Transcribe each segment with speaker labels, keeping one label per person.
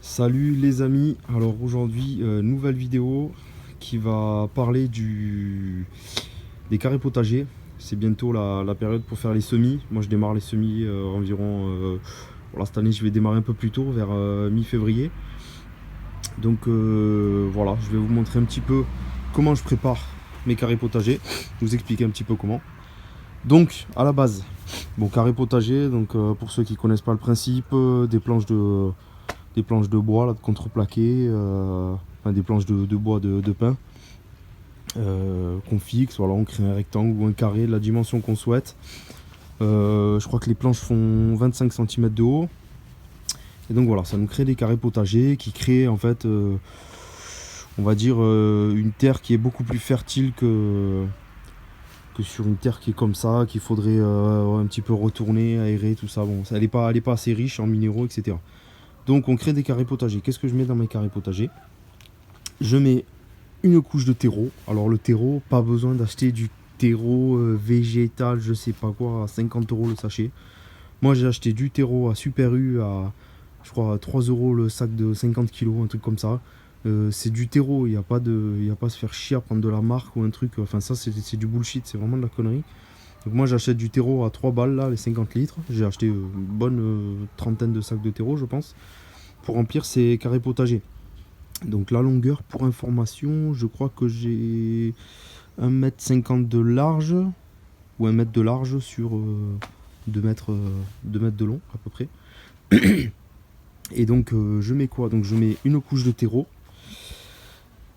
Speaker 1: Salut les amis, alors aujourd'hui nouvelle vidéo qui va parler des carrés potagers. C'est bientôt la période pour faire les semis. Moi je démarre les semis environ, voilà, cette année je vais démarrer un peu plus tôt, vers mi-février. Donc voilà, je vais vous montrer un petit peu comment je prépare mes carrés potagers, vous expliquer un petit peu comment. Donc à la base, bon, carré potager, donc pour ceux qui connaissent pas le principe, des planches de bois là, de contreplaqué, enfin, des planches de bois de pin qu'on fixe. Voilà, on crée un rectangle ou un carré de la dimension qu'on souhaite. Je crois que les planches font 25 cm de haut. Et donc voilà, ça nous crée des carrés potagers qui créent en fait, on va dire, une terre qui est beaucoup plus fertile que sur une terre qui est comme ça, qu'il faudrait un petit peu retourner, aérer, tout ça. Bon, elle est pas assez riche en minéraux, etc. Donc on crée des carrés potagers. Qu'est-ce que je mets dans mes carrés potagers? Je mets une couche de terreau. Alors le terreau, pas besoin d'acheter du terreau végétal, je sais pas quoi, à 50 euros le sachet. Moi j'ai acheté du terreau à Super U à, je crois, à 3 euros le sac de 50 kilos, un truc comme ça. C'est du terreau, il n'y a pas à se faire chier à prendre de la marque ou un truc. Enfin ça c'est du bullshit, c'est vraiment de la connerie. Donc moi j'achète du terreau à 3 balles là, les 50 litres. J'ai acheté une bonne trentaine de sacs de terreau je pense, pour remplir ces carrés potagers. Donc la longueur, pour information, je crois que j'ai 1,50 m de large, ou 1 mètre de large sur 2 mètres, 2 mètres de long à peu près. Et donc je mets quoi? Donc je mets une couche de terreau,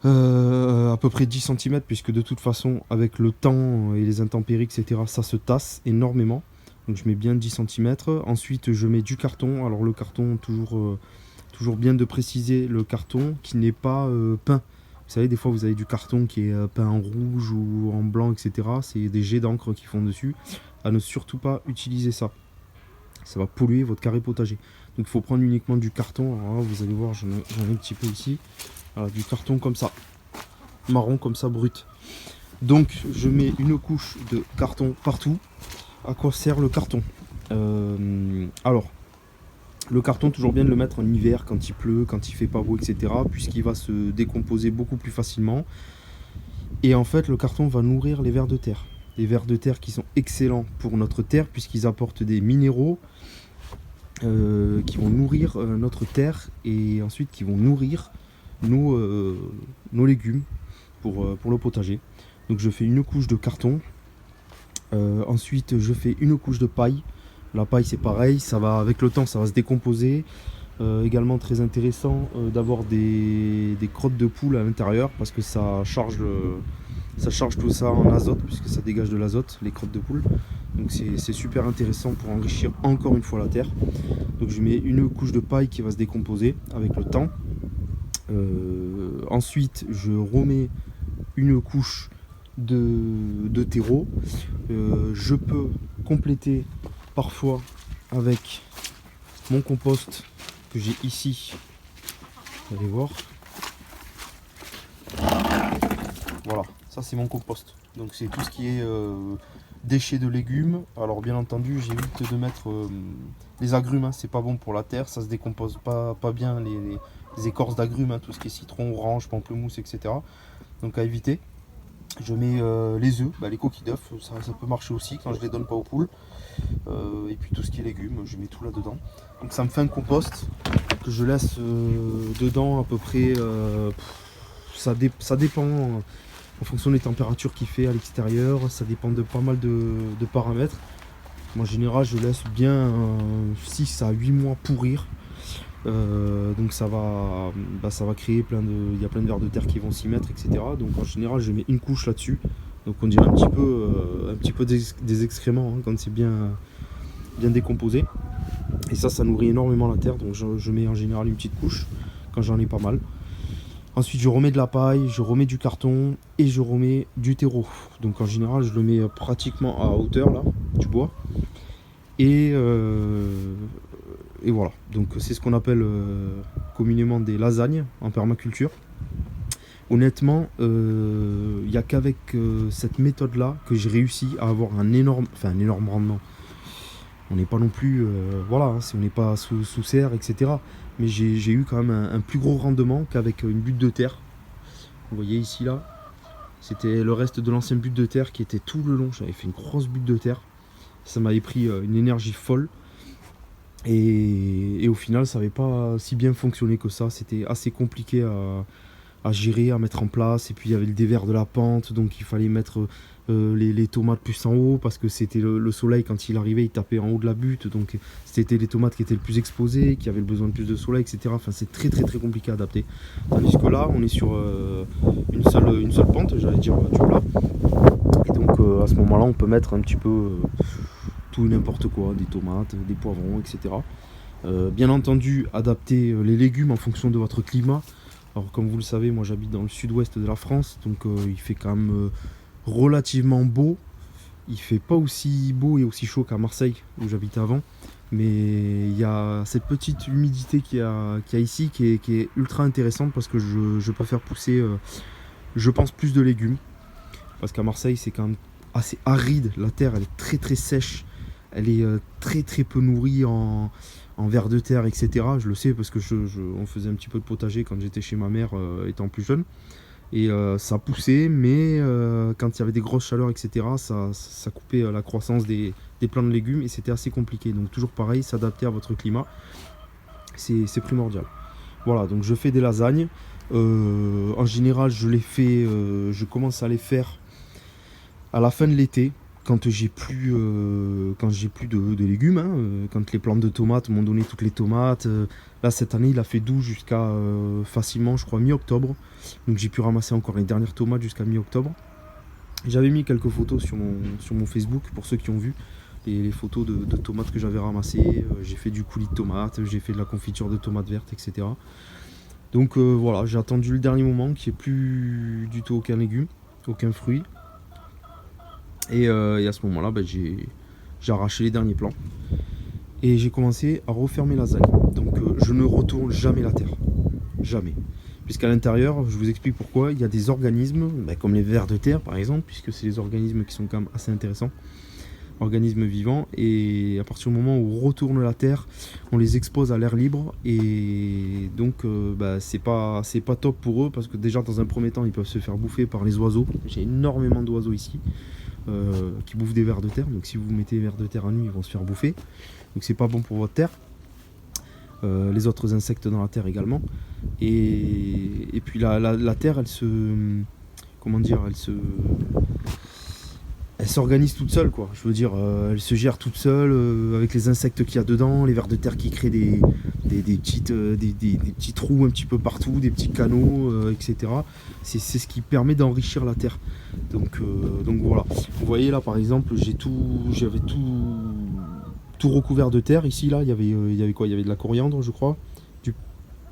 Speaker 1: à peu près 10 cm, puisque de toute façon avec le temps et les intempéries etc ça se tasse énormément. Donc je mets bien 10 cm. Ensuite je mets du carton. Alors le carton, toujours bien de préciser le carton qui n'est pas peint. Vous savez, des fois vous avez du carton qui est peint en rouge ou en blanc, etc. C'est des jets d'encre qui font dessus. À ne surtout pas utiliser ça. Ça va polluer votre carré potager. Donc il faut prendre uniquement du carton. Alors là, vous allez voir, j'en ai un petit peu ici. Voilà, du carton comme ça. Marron comme ça, brut. Donc je mets une couche de carton partout. À quoi sert le carton? Alors, le carton, toujours bien de le mettre en hiver, quand il pleut, quand il fait pas beau, etc. Puisqu'il va se décomposer beaucoup plus facilement. Et en fait, le carton va nourrir les vers de terre. Les vers de terre qui sont excellents pour notre terre, puisqu'ils apportent des minéraux qui vont nourrir notre terre, et ensuite qui vont nourrir nos légumes pour le potager. Donc je fais une couche de carton. Ensuite, je fais une couche de paille. La paille c'est pareil, ça va, avec le temps ça va se décomposer. Également très intéressant d'avoir des crottes de poule à l'intérieur, parce que ça charge tout ça en azote, puisque ça dégage de l'azote, les crottes de poule. Donc c'est super intéressant pour enrichir encore une fois la terre. Donc je mets une couche de paille qui va se décomposer avec le temps. Ensuite je remets une couche de terreau. Je peux compléter parfois avec mon compost que j'ai ici. Vous allez voir. Voilà, ça c'est mon compost. Donc c'est tout ce qui est déchets de légumes. Alors bien entendu, j'évite de mettre les agrumes, hein. C'est pas bon pour la terre, ça se décompose pas bien, les écorces d'agrumes, hein, tout ce qui est citron, orange, pamplemousse, etc. Donc à éviter. Je mets les œufs, les coquilles d'œufs, ça peut marcher aussi quand je les donne pas aux poules. Et puis tout ce qui est légumes, je mets tout là dedans. Donc ça me fait un compost que je laisse dedans à peu près. Ça dépend en fonction des températures qu'il fait à l'extérieur. Ça dépend de pas mal de paramètres. Moi, en général, je laisse bien 6 à 8 mois pourrir. Donc ça va créer il y a plein de vers de terre qui vont s'y mettre, etc. Donc en général je mets une couche là-dessus. Donc on dirait un petit peu des excréments, hein, quand c'est bien décomposé. Et ça nourrit énormément la terre. Donc je mets en général une petite couche quand j'en ai pas mal. Ensuite je remets de la paille, je remets du carton et je remets du terreau. Donc en général je le mets pratiquement à hauteur là, du bois. Et voilà, donc c'est ce qu'on appelle communément des lasagnes en permaculture. Honnêtement, il n'y a qu'avec cette méthode là que j'ai réussi à avoir un énorme rendement. On n'est pas non plus, voilà, hein, on n'est pas sous serre, etc. Mais j'ai eu quand même un plus gros rendement qu'avec une butte de terre. Vous voyez ici là, c'était le reste de l'ancien butte de terre qui était tout le long. J'avais fait une grosse butte de terre. Ça m'avait pris une énergie folle. Et au final, ça n'avait pas si bien fonctionné que ça. C'était assez compliqué à gérer, à mettre en place. Et puis il y avait le dévers de la pente, donc il fallait mettre les tomates plus en haut parce que c'était le soleil, quand il arrivait, il tapait en haut de la butte. Donc c'était les tomates qui étaient le plus exposées, qui avaient le besoin de plus de soleil, etc. Enfin, c'est très compliqué à adapter. Tandis que là, on est sur une seule pente, j'allais dire du plat. Et donc à ce moment-là, on peut mettre un petit peu tout et n'importe quoi, des tomates, des poivrons, etc. Bien entendu, adapter les légumes en fonction de votre climat. Alors comme vous le savez, moi j'habite dans le sud-ouest de la France, donc il fait quand même relativement beau. Il fait pas aussi beau et aussi chaud qu'à Marseille où j'habitais avant, mais il y a cette petite humidité qu'il y a ici qui est ultra intéressante parce que je peux faire pousser, je pense, plus de légumes. Parce qu'à Marseille c'est quand même assez aride, la terre elle est très sèche, elle est très peu nourrie en vers de terre, etc. Je le sais parce que on faisait un petit peu de potager quand j'étais chez ma mère étant plus jeune. Et ça poussait, mais quand il y avait des grosses chaleurs, etc., ça coupait la croissance des plants de légumes et c'était assez compliqué. Donc toujours pareil, s'adapter à votre climat, c'est primordial. Voilà, donc je fais des lasagnes. En général, je commence à les faire à la fin de l'été. Quand j'ai plus de légumes, hein, quand les plantes de tomates m'ont donné toutes les tomates. Là cette année il a fait doux jusqu'à facilement je crois mi-octobre. Donc j'ai pu ramasser encore les dernières tomates jusqu'à mi-octobre. J'avais mis quelques photos sur mon Facebook pour ceux qui ont vu les photos de tomates que j'avais ramassées. J'ai fait du coulis de tomates, j'ai fait de la confiture de tomates vertes, etc. Donc voilà, j'ai attendu le dernier moment qu'il n'y ait plus du tout aucun légume, aucun fruit. Et à ce moment-là, j'ai arraché les derniers plants. Et j'ai commencé à refaire mes lasagnes. Donc je ne retourne jamais la terre. Jamais. Puisqu'à l'intérieur, je vous explique pourquoi, il y a des organismes, comme les vers de terre par exemple, puisque c'est des organismes qui sont quand même assez intéressants. Organismes vivants. Et à partir du moment où on retourne la terre, on les expose à l'air libre. Et donc c'est pas top pour eux. Parce que déjà dans un premier temps, ils peuvent se faire bouffer par les oiseaux. J'ai énormément d'oiseaux ici. Qui bouffent des vers de terre, donc si vous mettez des vers de terre à nuit, ils vont se faire bouffer, donc c'est pas bon pour votre terre. Les autres insectes dans la terre également, et puis la terre elle s'organise toute seule, quoi. Je veux dire, elle se gère toute seule avec les insectes qu'il y a dedans, les vers de terre qui créent des petits trous un petit peu partout, des petits canaux, etc. C'est ce qui permet d'enrichir la terre. Donc voilà. Vous voyez là par exemple, j'avais tout recouvert de terre. Ici là, il y avait quoi? Il y avait de la coriandre, je crois,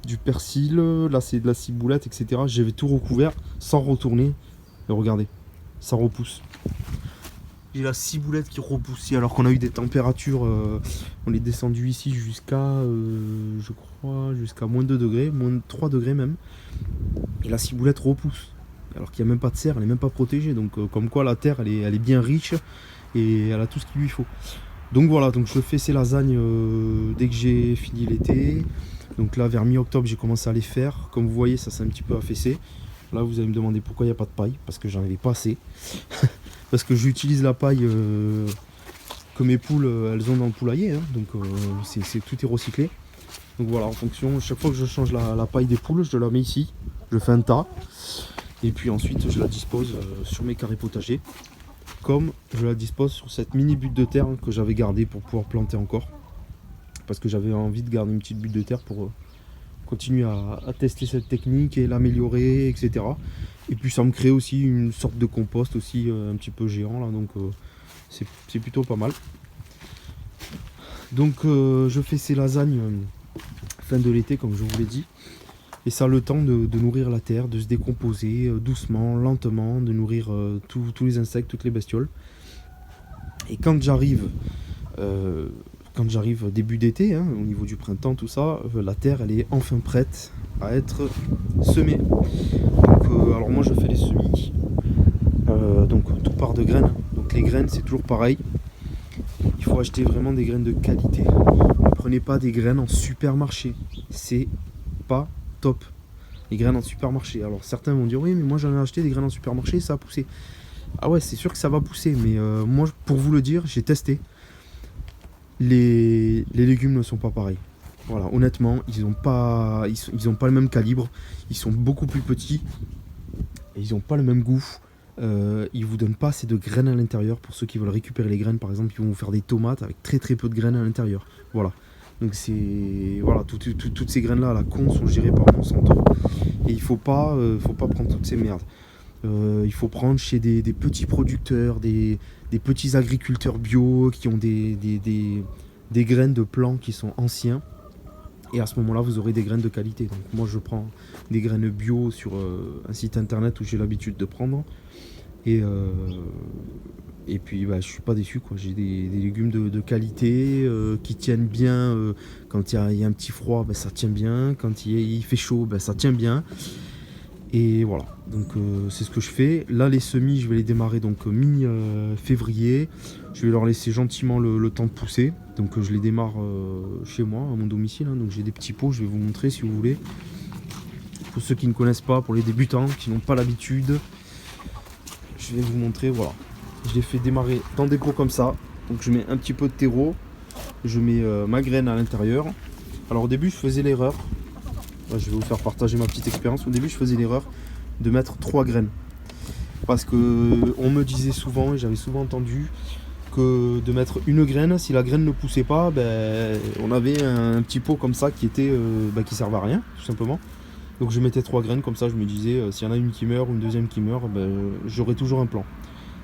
Speaker 1: du persil, là c'est de la ciboulette, etc. J'avais tout recouvert sans retourner. Et regardez, ça repousse. J'ai la ciboulette qui repousse alors qu'on a eu des températures, on est descendu ici jusqu'à je crois jusqu'à moins 2 degrés, moins 3 degrés même, et la ciboulette repousse alors qu'il n'y a même pas de serre, elle n'est même pas protégée. Donc comme quoi la terre elle est bien riche et elle a tout ce qu'il lui faut. Donc voilà, donc je fais ces lasagnes dès que j'ai fini l'été. Donc là vers mi-octobre j'ai commencé à les faire. Comme vous voyez, ça s'est un petit peu affaissé. Là vous allez me demander pourquoi il n'y a pas de paille, parce que j'en avais pas assez. Parce que j'utilise la paille que mes poules elles ont dans le poulailler, hein. Donc tout est recyclé. Donc voilà, en fonction, chaque fois que je change la paille des poules, je la mets ici, je fais un tas, et puis ensuite je la dispose sur mes carrés potagers, comme je la dispose sur cette mini butte de terre que j'avais gardée pour pouvoir planter encore, parce que j'avais envie de garder une petite butte de terre pour continuer à tester cette technique et l'améliorer, etc. Et puis ça me crée aussi une sorte de compost aussi un petit peu géant là, donc c'est plutôt pas mal. Donc je fais ces lasagnes fin de l'été comme je vous l'ai dit, et ça a le temps de nourrir la terre, de se décomposer doucement, lentement, de nourrir tous les insectes, toutes les bestioles. Et quand j'arrive début d'été, hein, au niveau du printemps, tout ça, la terre elle est enfin prête à être semée. Donc alors moi je fais les semis, donc tout part de graines. Donc les graines c'est toujours pareil, il faut acheter vraiment des graines de qualité. Ne prenez pas des graines en supermarché. C'est pas top. Les graines en supermarché. Alors certains vont dire oui mais moi j'en ai acheté des graines en supermarché, ça a poussé. Ah ouais, c'est sûr que ça va pousser, mais moi pour vous le dire, j'ai testé. Les légumes ne sont pas pareils. Voilà, honnêtement, ils ont pas le même calibre, ils sont beaucoup plus petits, et ils n'ont pas le même goût. Ils vous donnent pas assez de graines à l'intérieur. Pour ceux qui veulent récupérer les graines, par exemple, ils vont vous faire des tomates avec très très peu de graines à l'intérieur. Voilà. Donc c'est voilà, toutes ces graines là à la con sont gérées par Monsanto et il faut pas prendre toutes ces merdes. Il faut prendre chez des petits producteurs, des petits agriculteurs bio qui ont des graines de plants qui sont anciens. Et à ce moment-là, vous aurez des graines de qualité. Donc moi, je prends des graines bio sur un site internet où j'ai l'habitude de prendre. Et puis, bah, je suis pas déçu, quoi. J'ai des légumes de qualité qui tiennent bien. Quand il y a un petit froid, bah, ça tient bien. Quand il fait chaud, bah, ça tient bien. Et voilà, donc c'est ce que je fais. Là, les semis, je vais les démarrer donc mi-février. Je vais leur laisser gentiment le temps de pousser. Donc je les démarre chez moi, à mon domicile. Hein. Donc j'ai des petits pots, je vais vous montrer si vous voulez. Pour ceux qui ne connaissent pas, pour les débutants, qui n'ont pas l'habitude, je vais vous montrer, voilà. Je les fais démarrer dans des pots comme ça. Donc je mets un petit peu de terreau, je mets ma graine à l'intérieur. Alors au début, je faisais l'erreur. Là, je vais vous faire partager ma petite expérience. Au début, je faisais l'erreur de mettre 3 graines. Parce que on me disait souvent, et j'avais souvent entendu, que de mettre une graine, si la graine ne poussait pas, ben, on avait un petit pot comme ça qui était qui servait à rien, tout simplement. Donc je mettais 3 graines, comme ça je me disais, s'il y en a une qui meurt ou une deuxième qui meurt, ben, j'aurai toujours un plan.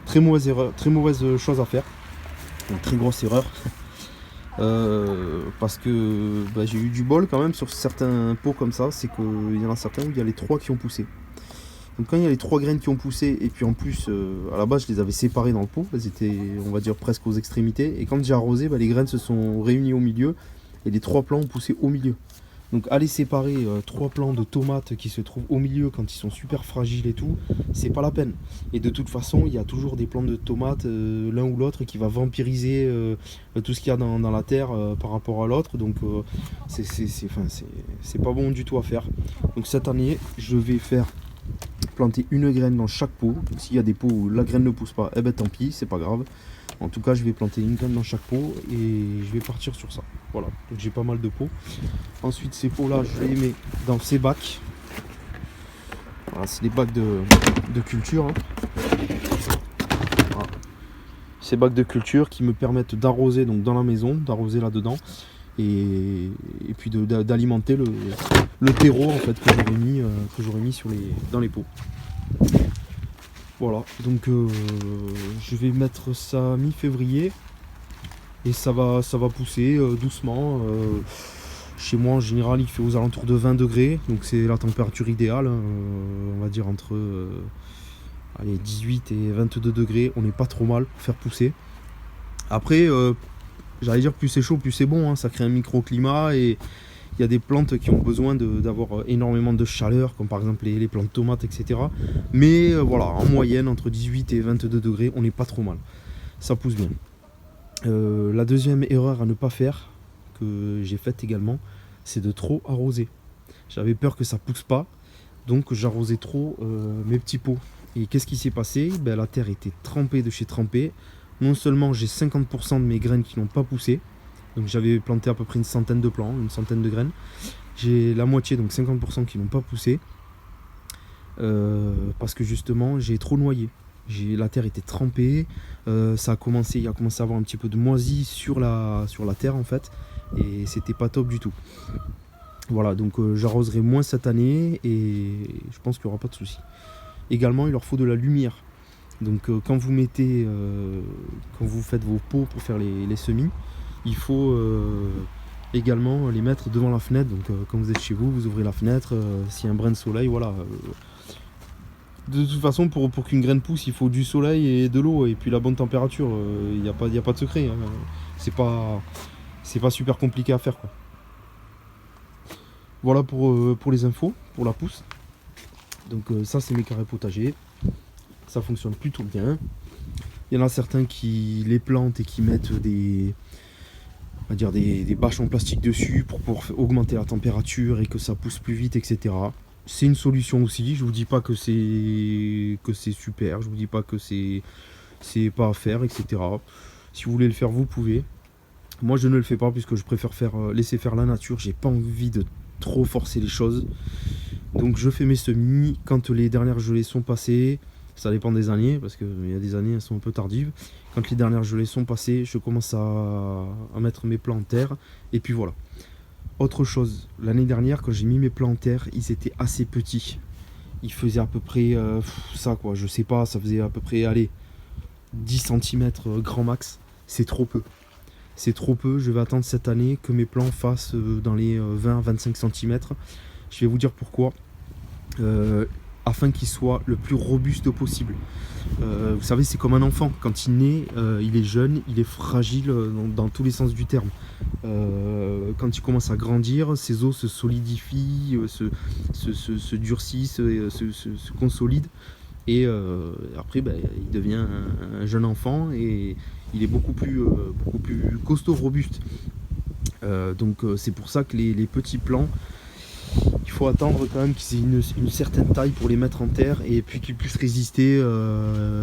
Speaker 1: Très mauvaise erreur, très mauvaise chose à faire. Une très grosse erreur. Parce que bah, j'ai eu du bol quand même sur certains pots comme ça, c'est qu'il y en a certains où il y a les 3 qui ont poussé. Donc quand il y a les 3 graines qui ont poussé, et puis en plus à la base je les avais séparées dans le pot, elles étaient on va dire presque aux extrémités, et quand j'ai arrosé, bah, les graines se sont réunies au milieu, et les 3 plants ont poussé au milieu. Donc aller séparer 3 plants de tomates qui se trouvent au milieu quand ils sont super fragiles et tout, c'est pas la peine. Et de toute façon, il y a toujours des plants de tomates, l'un ou l'autre, qui va vampiriser tout ce qu'il y a dans la terre par rapport à l'autre. Donc c'est pas bon du tout à faire. Donc cette année, je vais faire planter une graine dans chaque pot. S'il y a des pots où la graine ne pousse pas, eh ben tant pis, c'est pas grave. En tout cas, je vais planter une graine dans chaque pot et je vais partir sur ça. Voilà, donc j'ai pas mal de pots. Ensuite, ces pots-là, je les mets dans ces bacs. Voilà, c'est des bacs de culture. Hein. Voilà. Ces bacs de culture qui me permettent d'arroser donc dans la maison, d'arroser là-dedans. Et puis d'alimenter le terreau en fait, que j'aurais mis dans les pots. Voilà, donc je vais mettre ça mi-février et ça va pousser doucement. Chez moi en général il fait aux alentours de 20 degrés, donc c'est la température idéale, on va dire entre 18 et 22 degrés, on n'est pas trop mal pour faire pousser. Après, j'allais dire plus c'est chaud plus c'est bon, hein, ça crée un microclimat et il y a des plantes qui ont besoin d'avoir énormément de chaleur, comme par exemple les plantes de tomates, etc. Mais voilà, en moyenne, entre 18 et 22 degrés, on n'est pas trop mal. Ça pousse bien. La deuxième erreur à ne pas faire, que j'ai faite également, c'est de trop arroser. J'avais peur que ça pousse pas, donc j'arrosais trop mes petits pots. Et qu'est-ce qui s'est passé? Ben, la terre était trempée de chez trempée. Non seulement j'ai 50% de mes graines qui n'ont pas poussé, donc j'avais planté à peu près une centaine de plants, une centaine de graines. J'ai la moitié, donc 50% qui n'ont pas poussé. Parce que justement, j'ai trop noyé. La terre était trempée. Il a commencé à avoir un petit peu de moisie sur la terre en fait. Et c'était pas top du tout. Voilà, donc j'arroserai moins cette année et je pense qu'il n'y aura pas de souci. Également, il leur faut de la lumière. Donc quand vous faites vos pots pour faire les semis, il faut également les mettre devant la fenêtre. Donc quand vous êtes chez vous, vous ouvrez la fenêtre, s'il y a un brin de soleil, voilà. De toute façon, pour qu'une graine pousse, il faut du soleil et de l'eau et puis la bonne température. Il n'y a pas de secret. Hein. C'est pas super compliqué à faire, quoi. Voilà pour les infos, pour la pousse. Donc ça c'est mes carrés potagers. Ça fonctionne plutôt bien. Il y en a certains qui les plantent et qui mettent des, on va dire des bâches en plastique dessus pour augmenter la température et que ça pousse plus vite, etc. C'est une solution aussi. Je vous dis pas que c'est super, je vous dis pas que c'est pas à faire, etc. Si vous voulez le faire, vous pouvez. Moi, je ne le fais pas puisque je préfère laisser faire la nature. J'ai pas envie de trop forcer les choses. Donc, je fais mes semis quand les dernières gelées sont passées. Ça dépend des années parce qu'il y a des années, elles sont un peu tardives. Quand les dernières gelées sont passées, je commence à mettre mes plants en terre. Et puis voilà. Autre chose, l'année dernière, quand j'ai mis mes plants en terre, ils étaient assez petits. Ils faisaient à peu près ça, quoi. Je sais pas, ça faisait à peu près, allez, 10 cm grand max. C'est trop peu. C'est trop peu. Je vais attendre cette année que mes plants fassent dans les 20-25 cm. Je vais vous dire pourquoi. Afin qu'il soit le plus robuste possible. Vous savez, c'est comme un enfant. Quand il naît, il est jeune, il est fragile dans tous les sens du terme. Quand il commence à grandir, ses os se solidifient, se durcissent, se consolident. Et après, il devient un jeune enfant et il est beaucoup plus costaud, robuste. Donc c'est pour ça que les petits plants, il faut attendre quand même qu'ils aient une certaine taille pour les mettre en terre et puis qu'ils puissent résister.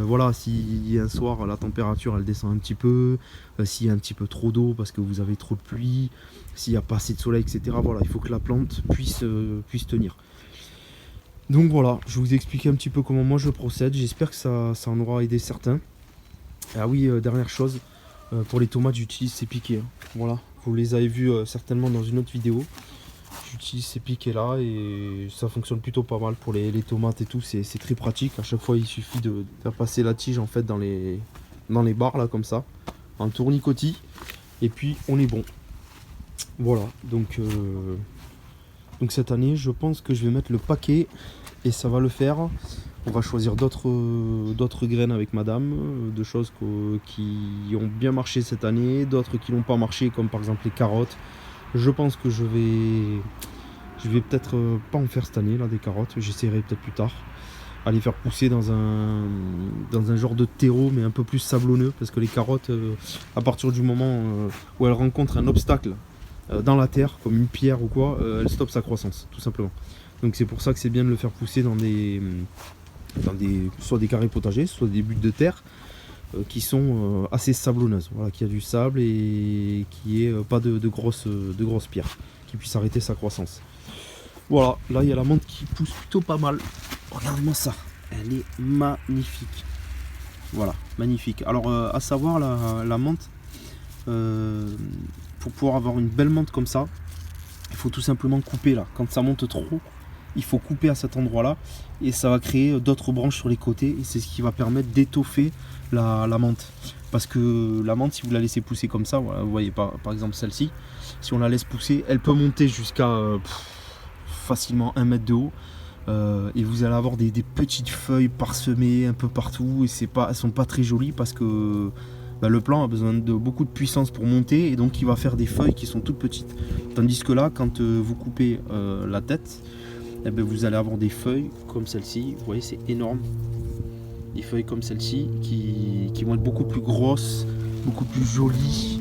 Speaker 1: Voilà, si un soir la température elle descend un petit peu, s'il y a un petit peu trop d'eau parce que vous avez trop de pluie, s'il n'y a pas assez de soleil, etc. Voilà, il faut que la plante puisse tenir. Donc voilà, je vous ai expliqué un petit peu comment moi je procède. J'espère que ça en aura aidé certains. Ah oui, dernière chose, pour les tomates j'utilise ces piquets. Hein. Voilà, vous les avez vus certainement dans une autre vidéo. J'utilise ces piquets là et ça fonctionne plutôt pas mal pour les tomates et tout, c'est très pratique. À chaque fois il suffit de faire passer la tige en fait dans les barres là comme ça, en tournicotis, et puis on est bon. Voilà, donc cette année je pense que je vais mettre le paquet et ça va le faire. On va choisir d'autres graines avec madame, de choses qui ont bien marché cette année, d'autres qui n'ont pas marché comme par exemple les carottes. Je pense que je vais peut-être pas en faire cette année là des carottes, j'essaierai peut-être plus tard. À les faire pousser dans un genre de terreau mais un peu plus sablonneux parce que les carottes, à partir du moment où elles rencontrent un obstacle dans la terre, comme une pierre ou quoi, elles stoppent sa croissance, tout simplement. Donc c'est pour ça que c'est bien de le faire pousser dans soit des carrés potagers, soit des buttes de terre qui sont assez sablonneuses, voilà, qui a du sable et qui est pas de grosses pierres, qui puisse arrêter sa croissance. Voilà, là il y a la menthe qui pousse plutôt pas mal. Regardez-moi ça, elle est magnifique. Voilà, magnifique. Alors à savoir la menthe, pour pouvoir avoir une belle menthe comme ça, il faut tout simplement couper là. Quand ça monte trop, il faut couper à cet endroit là et ça va créer d'autres branches sur les côtés et c'est ce qui va permettre d'étoffer la menthe. Parce que la menthe, si vous la laissez pousser comme ça, voilà, vous voyez par exemple celle-ci, si on la laisse pousser, elle peut monter jusqu'à facilement 1 mètre de haut. Et vous allez avoir des petites feuilles parsemées un peu partout et elles sont pas très jolies parce que le plant a besoin de beaucoup de puissance pour monter et donc il va faire des feuilles qui sont toutes petites. Tandis que là, quand vous coupez la tête, eh bien, vous allez avoir des feuilles comme celle-ci. Vous voyez, c'est énorme. Des feuilles comme celle-ci qui vont être beaucoup plus grosses, beaucoup plus jolies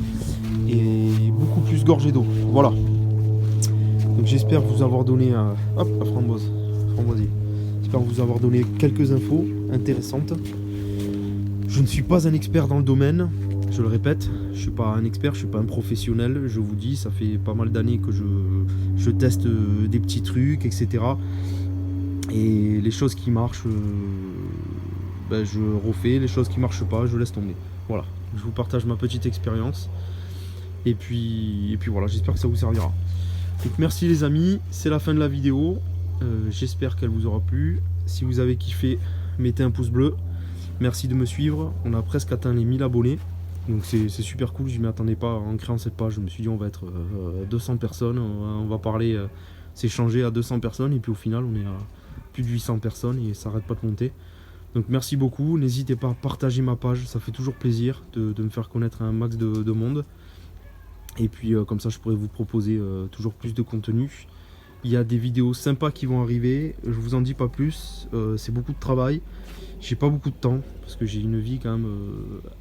Speaker 1: et beaucoup plus gorgées d'eau. Voilà. Donc j'espère vous avoir donné la framboisier. J'espère vous avoir donné quelques infos intéressantes. Je ne suis pas un expert dans le domaine, je le répète, je ne suis pas un expert, je ne suis pas un professionnel, je vous dis, ça fait pas mal d'années que je teste des petits trucs, etc. Et les choses qui marchent, je refais, les choses qui ne marchent pas, je laisse tomber. Voilà, je vous partage ma petite expérience. Et puis voilà, j'espère que ça vous servira. Donc merci les amis, c'est la fin de la vidéo. J'espère qu'elle vous aura plu. Si vous avez kiffé, mettez un pouce bleu. Merci de me suivre, on a presque atteint les 1000 abonnés. Donc c'est super cool, je ne m'y attendais pas en créant cette page. Je me suis dit on va être 200 personnes, on va parler, s'échanger à 200 personnes. Et puis au final on est à plus de 800 personnes et ça n'arrête pas de monter. Donc merci beaucoup, n'hésitez pas à partager ma page, ça fait toujours plaisir de me faire connaître un max de monde. Et puis comme ça je pourrais vous proposer toujours plus de contenu. Il y a des vidéos sympas qui vont arriver, je vous en dis pas plus, c'est beaucoup de travail. J'ai pas beaucoup de temps parce que j'ai une vie quand même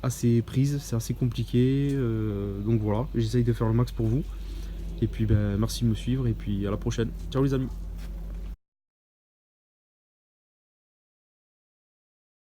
Speaker 1: assez prise, c'est assez compliqué. Donc voilà, j'essaye de faire le max pour vous. Et puis ben, merci de me suivre et puis à la prochaine. Ciao les amis.